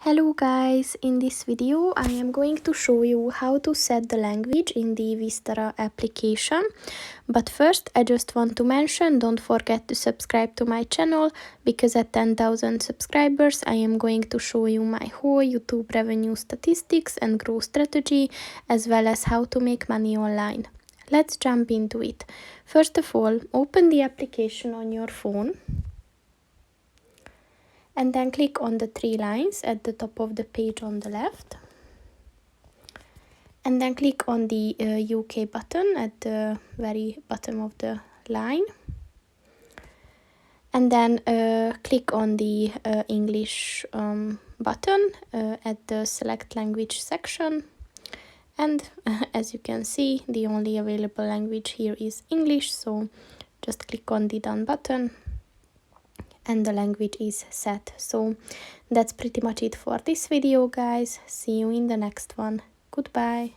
Hello guys, in this video I am going to show you how to set the language in the Vistara application. But first I just want to mention, don't forget to subscribe to my channel, because at 10,000 subscribers I am going to show you my whole YouTube revenue statistics and growth strategy, as well as how to make money online. Let's jump into it. First of all, open the application on your phone. And then click on the three lines at the top of the page on the left. And then click on the UK button at the very bottom of the line. And then click on the English button at the select language section. And as you can see, the only available language here is English, so just click on the done button. And the language is set. So that's pretty much it for this video, guys. See you in the next one. Goodbye.